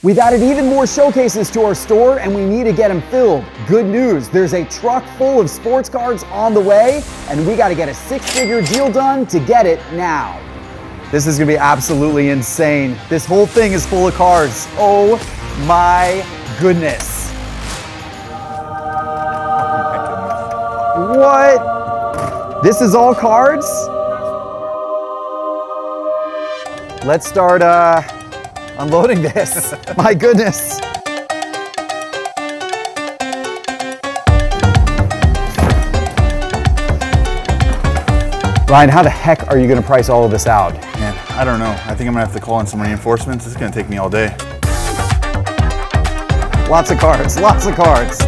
We've added even more showcases to our store and we need to get them filled. Good news, there's a truck full of sports cards on the way and we gotta get a 6-figure deal done to get it now. This is gonna be absolutely insane. This whole thing is full of cards. Oh my goodness. What? This is all cards? Let's start unloading this. My goodness. Ryan, how the heck are you gonna price all of this out? Man, I don't know. I think I'm gonna have to call in some reinforcements. It's gonna take me all day. Lots of cards, lots of cards.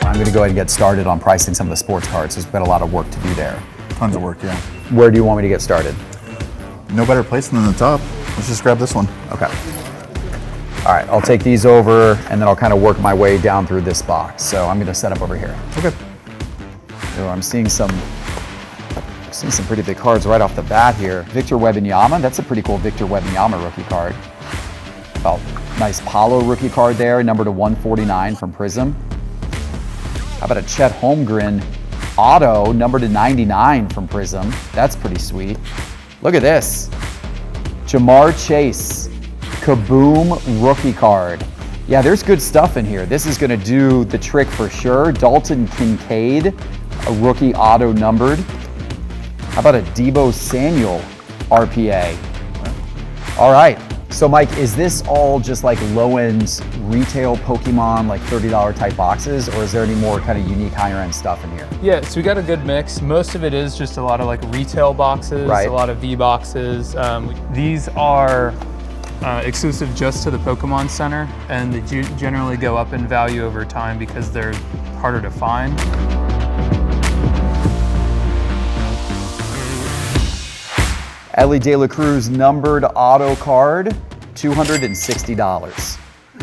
I'm gonna go ahead and get started on pricing some of the sports cards. There's been a lot of work to do there. Tons of work, yeah. Where do you want me to get started? No better place than the top. Let's just grab this one. Okay. All right, I'll take these over and then I'll kind of work my way down through this box. So I'm gonna set up over here. Okay. So I'm seeing some pretty big cards right off the bat here. Victor Wembanyama, that's a pretty cool Victor Wembanyama rookie card. Well, nice Paulo rookie card there, number to 149 from Prism. How about a Chet Holmgren auto, number to 99 from Prism? That's pretty sweet. Look at this. Jamar Chase, Kaboom rookie card. Yeah, there's good stuff in here. This is gonna do the trick for sure. Dalton Kincaid, a rookie auto numbered. How about a Deebo Samuel RPA? All right. So Mike, is this all just like low-end retail Pokemon, like $30 type boxes, or is there any more kind of unique higher end stuff in here? Yeah, so we got a good mix. Most of it is just a lot of like retail boxes, right. A lot of V boxes. These are exclusive just to the Pokemon Center, and they generally go up in value over time because they're harder to find. Ellie De La Cruz numbered auto card, $260.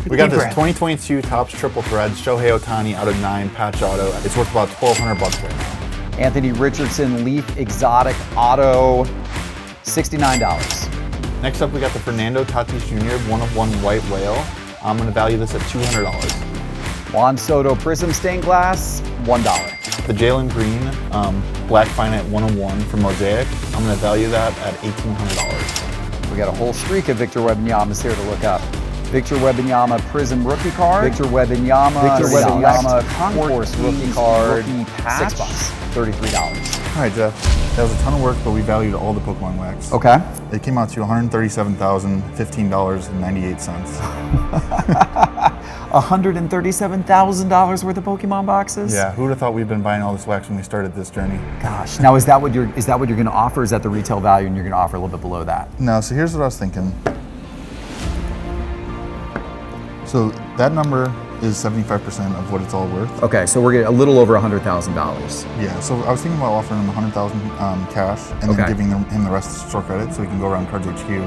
We got this 2022 Topps Triple Threads Shohei Ohtani out of 9 patch auto. It's worth about $1,200 right now. Anthony Richardson Leaf Exotic auto, $69. Next up, we got the Fernando Tatis Jr. 1/1 White Whale. I'm gonna value this at $200. Juan Soto Prism Stained Glass, $1. The Jalen Green Black Finite 101 from Mosaic. I'm gonna value that at $1,800. We got a whole streak of Victor Wembanyama's here to look up. Victor Wembanyama Prism rookie card. Victor Wembanyama Concourse rookie card. $6, $33. All right, Jeff. That was a ton of work, but we valued all the Pokemon wax. Okay. It came out to $137,015.98. $137,000 worth of Pokemon boxes? Yeah, who would have thought we'd been buying all this wax when we started this journey? Gosh. Now is that what you're going to offer? Is that the retail value and you're going to offer a little bit below that? No, so here's what I was thinking. So that number is 75% of what it's all worth. Okay, so we're getting a little over $100,000. Yeah, so I was thinking about offering him $100,000 cash and then giving him the rest store credit so he can go around CardsHQ,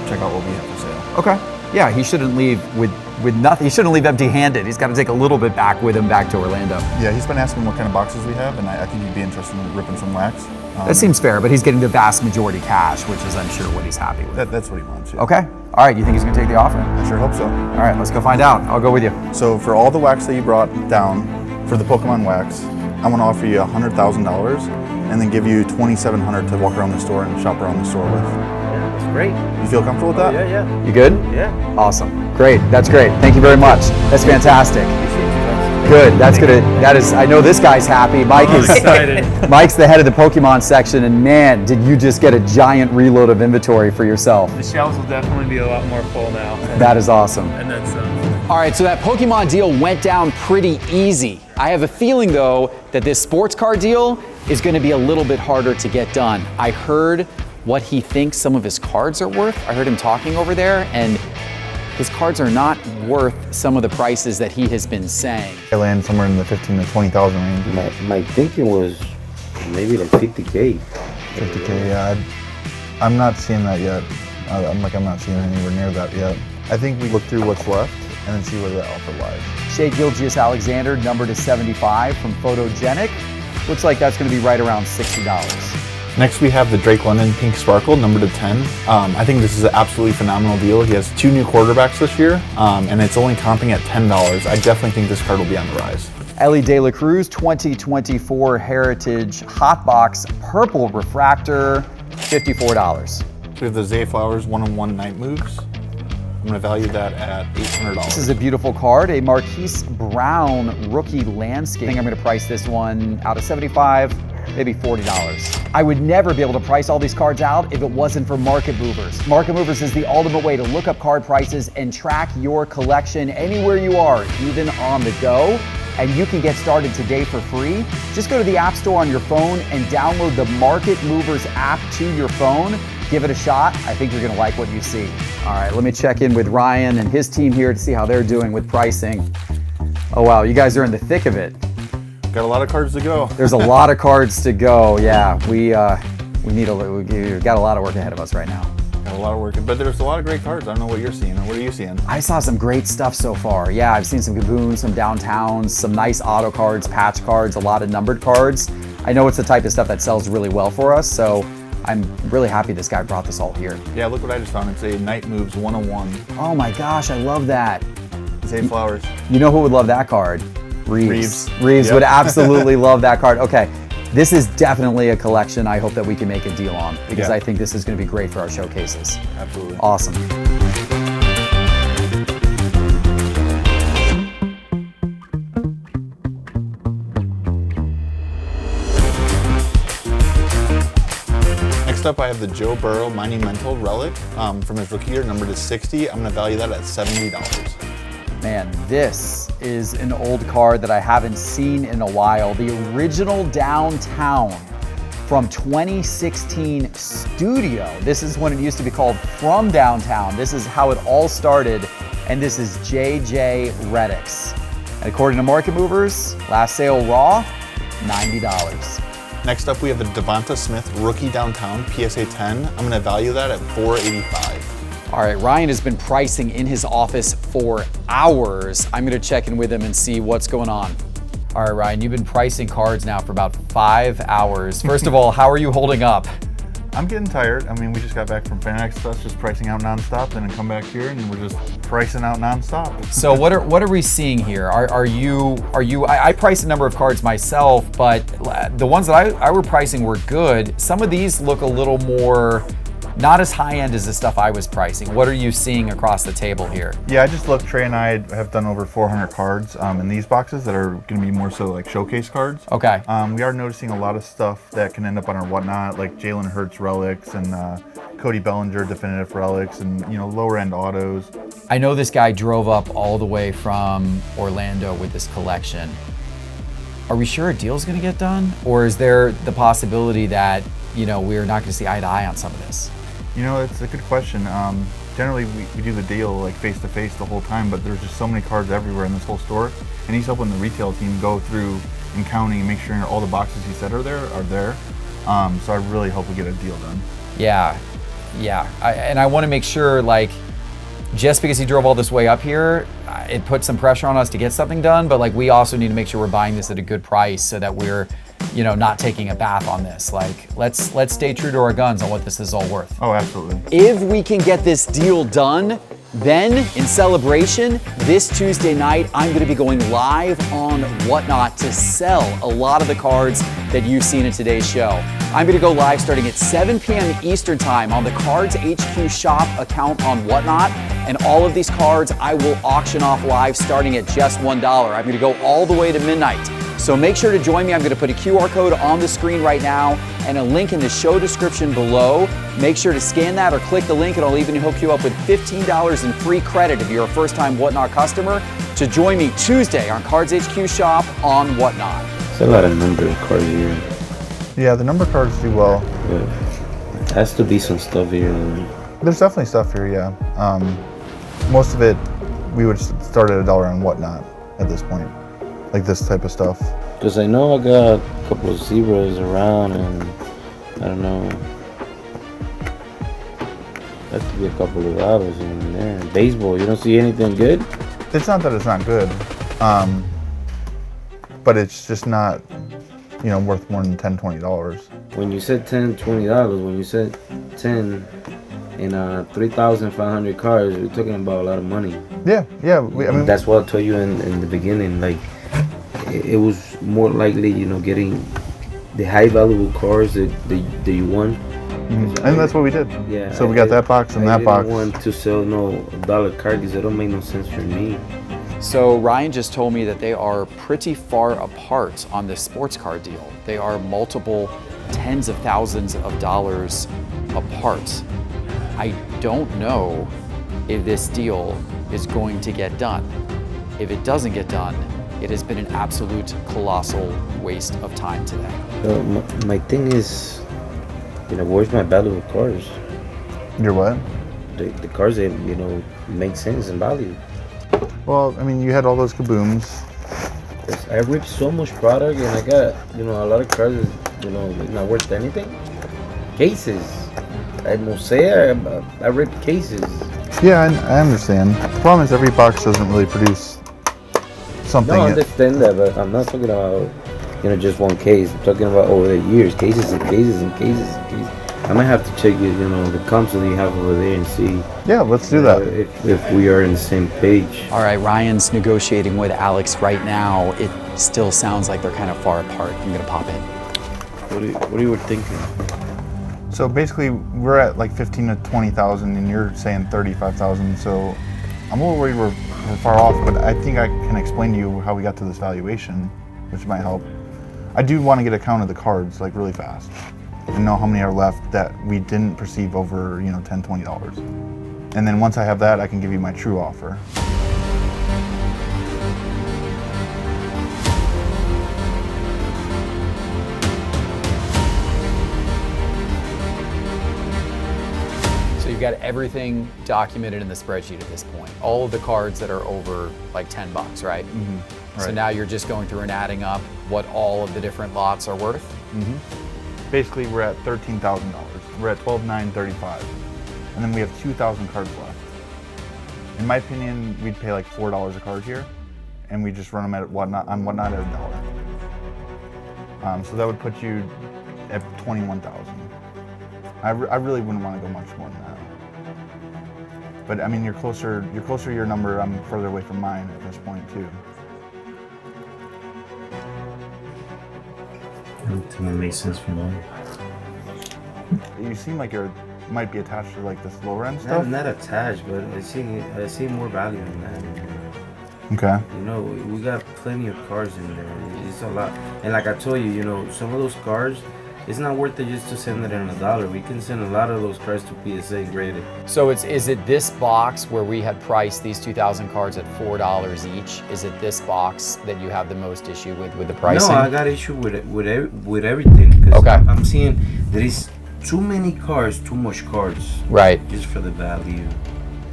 check out what we have for sale. Okay. Yeah, he shouldn't leave with nothing. He shouldn't leave empty-handed. He's got to take a little bit back with him back to Orlando. Yeah, he's been asking what kind of boxes we have, and I think he'd be interested in ripping some wax. That seems fair, but he's getting the vast majority cash, which is, I'm sure, what he's happy with. That's what he wants. Yeah. Okay. All right, you think he's going to take the offer? I sure hope so. All right, let's go find out. I'll go with you. So for all the wax that you brought down for the Pokemon wax, I want to offer you $100,000 and then give you $2,700 to walk around the store and shop around the store with. Yeah, that's great. You feel comfortable with that? Yeah. You good? Yeah. Awesome. Great. That's great. Thank you very much. That's fantastic. Good. That's good. That is. I know this guy's happy. Mike is excited. Mike's the head of the Pokemon section, and man, did you just get a giant reload of inventory for yourself. The shelves will definitely be a lot more full now. That is awesome. And then some. All right, so that Pokemon deal went down pretty easy. I have a feeling, though, that this sports card deal is going to be a little bit harder to get done. I heard what he thinks some of his cards are worth. I heard him talking over there, and his cards are not worth some of the prices that he has been saying. I land somewhere in the 15 to 20,000 range. My thinking was maybe like 50K. 50K, yeah. I'm not seeing that yet. I'm not seeing anywhere near that yet. I think we look through what's left and then see where the offer lies. Shea Gilgeous-Alexander, number to 75 from Photogenic. Looks like that's going to be right around $60. Next we have the Drake London Pink Sparkle, number to 10. I think this is an absolutely phenomenal deal. He has 2 new quarterbacks this year, and it's only comping at $10. I definitely think this card will be on the rise. Ellie De La Cruz 2024 Heritage Hotbox Purple Refractor, $54. We have the Zay Flowers 1-on-1 Night Moves. I'm gonna value that at $800. This is a beautiful card, a Marquise Brown Rookie Landscape. I think I'm gonna price this one out of $75, maybe $40. I would never be able to price all these cards out if it wasn't for Market Movers. Market Movers is the ultimate way to look up card prices and track your collection anywhere you are, even on the go. And you can get started today for free. Just go to the App Store on your phone and download the Market Movers app to your phone. Give it a shot. I think you're gonna like what you see. All right, let me check in with Ryan and his team here to see how they're doing with pricing. Oh wow, you guys are in the thick of it. Got a lot of cards to go. There's a lot of cards to go. Yeah, we've got a lot of work ahead of us right now. Got a lot of work, but there's a lot of great cards. I don't know what you're seeing. What are you seeing? I saw some great stuff so far. Yeah, I've seen some Gaboons, some Downtowns, some nice auto cards, patch cards, a lot of numbered cards. I know it's the type of stuff that sells really well for us, so I'm really happy this guy brought this all here. Yeah, look what I just found. It's a Night Moves 101. Oh my gosh, I love that. Zay Flowers. You know who would love that card? Reeves. Reeves Yep. would absolutely love that card. Okay, this is definitely a collection I hope that we can make a deal on because Yeah. I think this is going to be great for our showcases. Absolutely. Awesome. Next up, I have the Joe Burrow Monumental Relic from his rookie year, number to 60. I'm gonna value that at $70. Man, this is an old card that I haven't seen in a while. The original Downtown from 2016 Studio. This is when it used to be called From Downtown. This is how it all started, and this is JJ Reddix. And according to Market Movers, last sale raw, $90. Next up, we have the Devonta Smith Rookie Downtown PSA 10. I'm gonna value that at $485. All right, Ryan has been pricing in his office for hours. I'm gonna check in with him and see what's going on. All right, Ryan, you've been pricing cards now for about 5 hours. First of all, how are you holding up? I'm getting tired. I mean, we just got back from Fanatics Fest, just pricing out nonstop, then come back here and we're just pricing out nonstop. So what are we seeing here? I priced a number of cards myself, but the ones that I were pricing were good. Some of these look a little more, not as high end as the stuff I was pricing. What are you seeing across the table here? Yeah, I just looked. Trey and I have done over 400 cards in these boxes that are going to be more so like showcase cards. Okay. We are noticing a lot of stuff that can end up on our whatnot, like Jalen Hurts relics and Cody Bellinger definitive relics, and lower end autos. I know this guy drove up all the way from Orlando with this collection. Are we sure a deal's going to get done, or is there the possibility that we're not going to see eye to eye on some of this? It's a good question. Generally, we do the deal like face to face the whole time, but there's just so many cards everywhere in this whole store, and he's helping the retail team go through and counting and make sure all the boxes he said are there. So I really hope we get a deal done. Yeah. And I want to make sure, just because he drove all this way up here, it puts some pressure on us to get something done, but we also need to make sure we're buying this at a good price so that we're not taking a bath on this. Let's stay true to our guns on what this is all worth. Oh, absolutely. If we can get this deal done, then in celebration, this Tuesday night, I'm going to be going live on Whatnot to sell a lot of the cards that you've seen in today's show. I'm going to go live starting at 7 p.m. Eastern Time on the CardsHQ shop account on Whatnot, and all of these cards I will auction off live starting at just $1. I'm going to go all the way to midnight. So make sure to join me. I'm going to put a QR code on the screen right now and a link in the show description below. Make sure to scan that or click the link, and I'll even hook you up with $15 in free credit if you're a first-time Whatnot customer to join me Tuesday on CardsHQ shop on Whatnot. There's a lot of numbered cards here. Yeah, the number cards do well. Yeah. Has to be some stuff here. There's definitely stuff here, yeah. Most of it, we would start at $1 on Whatnot at this point. Like this type of stuff. Because I know I got a couple of zebras around, and I don't know. Has to be a couple of hours in there. Baseball, you don't see anything good? It's not that it's not good, but it's just not, worth more than $10, $20. when you said $10, $20, when you said 10 and 3,500 cars, we're talking about a lot of money. Yeah. I mean, That's what I told you in the beginning. Like, it was more likely, getting the high valuable cars that you want. and that's what we did. Yeah. So we got that box and that box. I didn't want to sell no dollar car because it don't make no sense for me. So Ryan just told me that they are pretty far apart on this sports car deal. They are multiple tens of thousands of dollars apart. I don't know if this deal is going to get done. If it doesn't get done, it has been an absolute colossal waste of time today. My thing is, where's my valuable cars? Your what? The cars that, make sense in value. Well, I mean, you had all those kabooms. I ripped so much product and I got, a lot of cars that, not worth anything. Cases. I must say, I ripped cases. Yeah, I understand. The problem is every box doesn't really produce something. No, I understand that, but I'm not talking about, just one case. I'm talking about over the years, cases and cases and cases and cases. I might have to check it, the comps that you have over there and see. Yeah, let's do that. If we are on the same page. All right, Ryan's negotiating with Alex right now. It still sounds like they're kind of far apart. I'm gonna pop in. What are you thinking? So basically, we're at like 15 to 20,000, and you're saying 35,000. So I'm a little worried we're far off, but I think I can explain to you how we got to this valuation, which might help. I do want to get a count of the cards like really fast and know how many are left that we didn't perceive over, $10, $20. And then once I have that, I can give you my true offer. You've got everything documented in the spreadsheet at this point. All of the cards that are over like 10 bucks, right? Mm-hmm. So now you're just going through and adding up what all of the different lots are worth? Mm-hmm. Basically, we're at $13,000. We're at $12,935. And then we have 2,000 cards left. In my opinion, we'd pay like $4 a card here, and we just run them at whatnot at $1. So that would put you at 21,000. I really wouldn't want to go much more than that. But I mean, you're closer to your number. I'm further away from mine at this point too. I don't think it makes sense for me. You seem like you might be attached to like this lower end stuff. Not attached, but I see more value in that. Okay. We got plenty of cars in there. It's a lot, and like I told you, some of those cars. It's not worth it just to send it in $1. We can send a lot of those cars to PSA graded. So is it this box where we had priced these 2,000 cards at $4 each? Is it this box that you have the most issue with the pricing? No, I got issue with everything. Cause Okay. I'm seeing there is too many cars, too much cards. Right. Just for the value.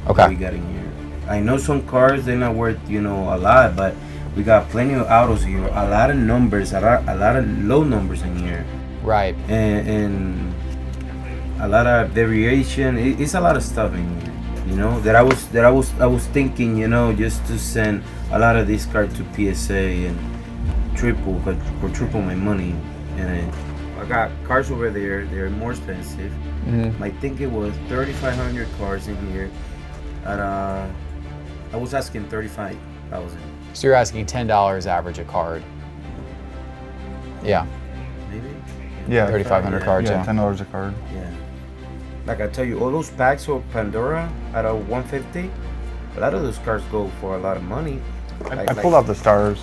Okay. That we got in here. I know some cars they're not worth a lot, but we got plenty of autos here. A lot of numbers, a lot of low numbers in here. Right. And a lot of variation. It's a lot of stuff in here, that I was thinking, just to send a lot of these cards to PSA and triple my money. And I got cars over there. They're more expensive. Mm-hmm. I think it was 3,500 cars in here. I was asking 35,000. So you're asking $10 average a card. Yeah. Maybe. Yeah. 3,500 cards. Yeah, Yeah. $10 a card. Yeah. Like I tell you, all those packs of Pandora at a 150, a lot of those cards go for a lot of money. I pulled out the stars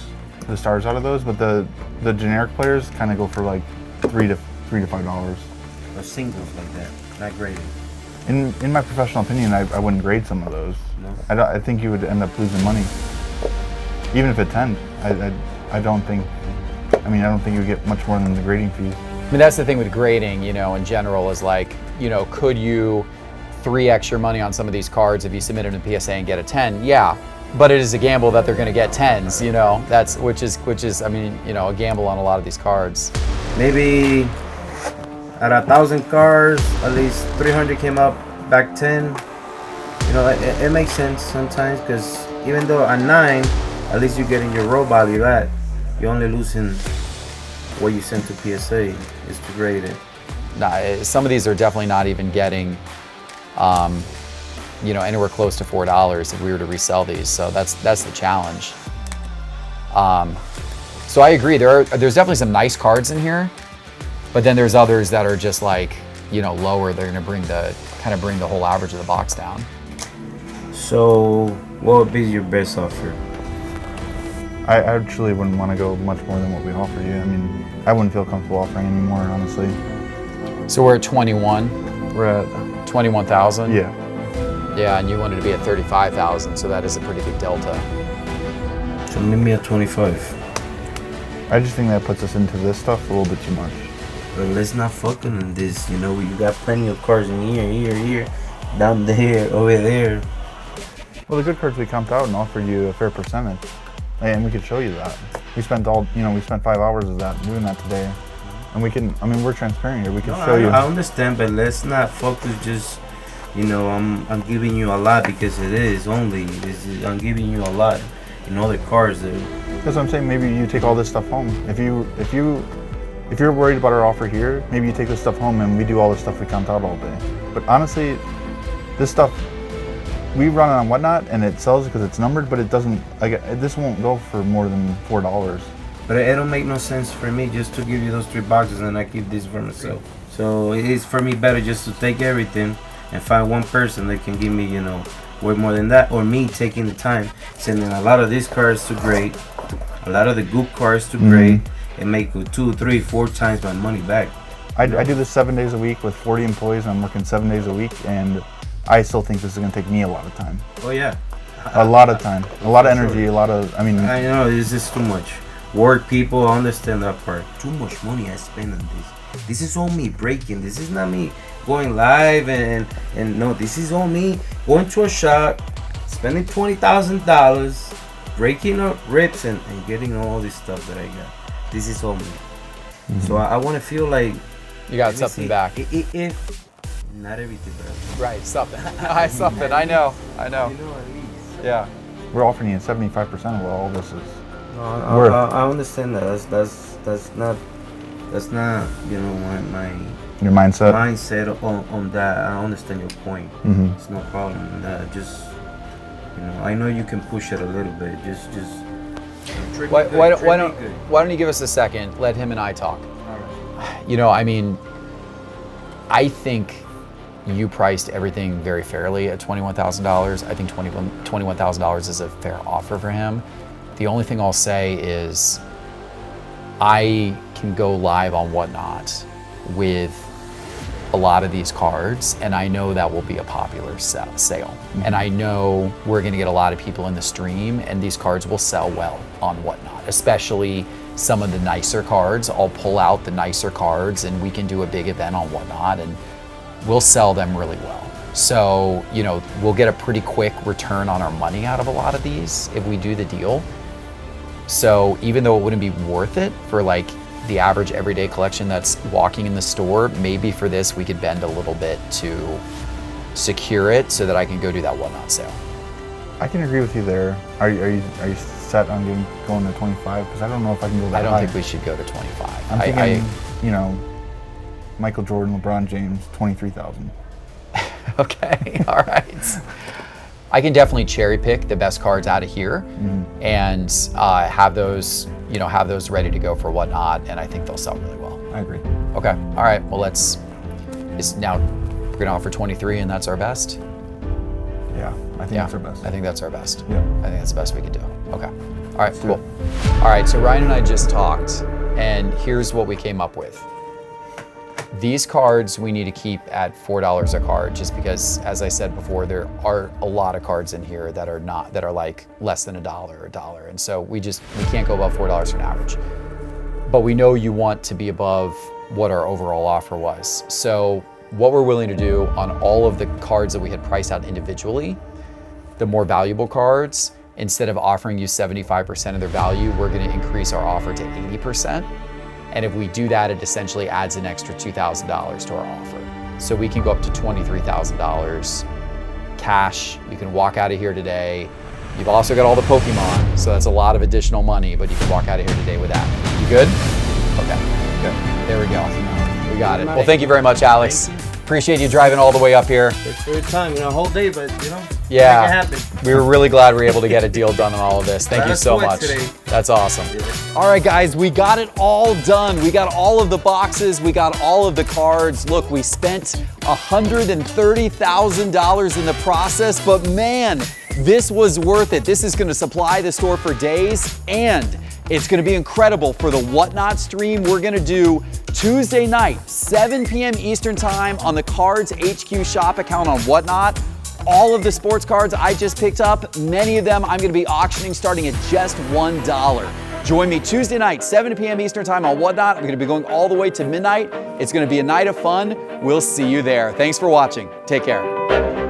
out of those, but the generic players kind of go for like $3 to $5. Or singles like that, not graded. In my professional opinion, I wouldn't grade some of those. No. I think you would end up losing money, even if it 10. I don't think you would get much more than the grading fees. I mean, that's the thing with grading, in general, is like, could you 3x your money on some of these cards if you submit them to PSA and get a 10? Yeah, but it is a gamble that they're going to get 10s, that's which is I mean, a gamble on a lot of these cards. Maybe at 1,000 cars, at least 300 came up back 10. It makes sense sometimes, because even though at 9, at least you're getting your raw value at, you're only losing what you send to PSA is to grade it. Nah, some of these are definitely not even getting, you know, anywhere close to $4 if we were to resell these. So that's the challenge. So I agree. There's definitely some nice cards in here, but then there's others that are just like, you know, lower. They're going to kind of bring the whole average of the box down. So, what would be your best offer? I actually wouldn't want to go much more than what we offer you. I mean, I wouldn't feel comfortable offering any more, honestly. So we're at 21. We're at 21,000. Yeah. Yeah, and you wanted to be at 35,000, so that is a pretty big delta. So meet me at 25. I just think that puts us into this stuff a little bit too much. But let's not fucking on this. You know, you got plenty of cars in here, down there, over there. Well, the good cards we comped out and offer you a fair percentage, and we could show you that. We spent 5 hours of that doing that today, and we can. I mean, we're transparent here. We can show you. I understand, but let's not focus just. You know, I'm giving you a lot because it is only. I'm giving you a lot in other cars. That's what I'm saying. Maybe you take all this stuff home. If you're worried about our offer here, maybe you take this stuff home and we do all the stuff we comped out all day. But honestly, this stuff. We run it on Whatnot and it sells because it's numbered, but it doesn't. This won't go for more than $4. But it don't make no sense for me just to give you those 3 boxes and I keep this for myself. So it is for me better just to take everything and find one person that can give me, you know, way more than that, or me taking the time, sending a lot of these cards to grade, a lot of the good cards to grade, and make 2, 3, 4 times my money back. I do this 7 days a week with 40 employees, and I'm working 7 days a week, and I still think this is going to take me a lot of time. Oh yeah. A lot of time, a lot of energy, a lot of, I mean. I know, this is too much. Work, people understand that part. Too much money I spend on this. This is all me breaking. This is not me going live and no, this is all me going to a shop, spending $20,000, breaking up rips and getting all this stuff that I got. This is all me. So I want to feel like You got something back. If not everything, bro. Right, something. Something. I know. You know, at least. Yeah. We're offering you 75% of what all this is. I understand that. That's not you know my Your mindset. mindset on that. I understand your point. It's no problem. That just you know I know you can push it a little bit. Just Why don't you give us a second? Let him and I talk. All right. You know, I mean, I think you priced everything very fairly at $21,000. I think $21,000 is a fair offer for him. The only thing I'll say is I can go live on Whatnot with a lot of these cards, and I know that will be a popular sale. And I know we're gonna get a lot of people in the stream, and these cards will sell well on Whatnot, especially some of the nicer cards. I'll pull out the nicer cards and we can do a big event on Whatnot and we'll sell them really well. So, you know, we'll get a pretty quick return on our money out of a lot of these if we do the deal. So even though it wouldn't be worth it for like the average everyday collection that's walking in the store, maybe for this we could bend a little bit to secure it so that I can go do that Whatnot sale. I can agree with you there. Are you set on going to 25? Because I don't know if I can go that high. I don't think we should go to 25. I'm thinking, you know, Michael Jordan, LeBron James, 23,000. Okay, all right. I can definitely cherry pick the best cards out of here and have those ready to go for Whatnot, and I think they'll sell really well. I agree. Okay, all right. Well, we're gonna offer 23, and that's our best. Yeah, I think that's our best. I think that's our best. Yeah. I think that's the best we could do. Okay. All right, cool. All right, so Ryan and I just talked, and here's what we came up with. These cards we need to keep at $4 a card, just because, as I said before, there are a lot of cards in here that are like less than $1 or $1, and so we can't go above $4 for an average. But we know you want to be above what our overall offer was. So what we're willing to do on all of the cards that we had priced out individually, the more valuable cards, instead of offering you 75% of their value, we're going to increase our offer to 80%. And if we do that, it essentially adds an extra $2,000 to our offer. So we can go up to $23,000 cash. You can walk out of here today. You've also got all the Pokemon, so that's a lot of additional money, but you can walk out of here today with that. You good? Okay. Okay. There we go. We got it. Well, thank you very much, Alex. Appreciate you driving all the way up here. It's for your time, a whole day, but make it Yeah, happen. we were really glad we were able to get a deal done on all of this. Thank you so much. Today. That's awesome. All right, guys, we got it all done. We got all of the boxes. We got all of the cards. Look, we spent $130,000 in the process, but man, this was worth it. This is going to supply the store for days, and it's going to be incredible for the Whatnot stream we're going to do Tuesday night, 7 p.m. Eastern Time on the CardsHQ shop account on Whatnot. All of the sports cards I just picked up, many of them I'm going to be auctioning starting at just $1. Join me Tuesday night, 7 p.m. Eastern Time on Whatnot. I'm going to be going all the way to midnight. It's going to be a night of fun. We'll see you there. Thanks for watching. Take care.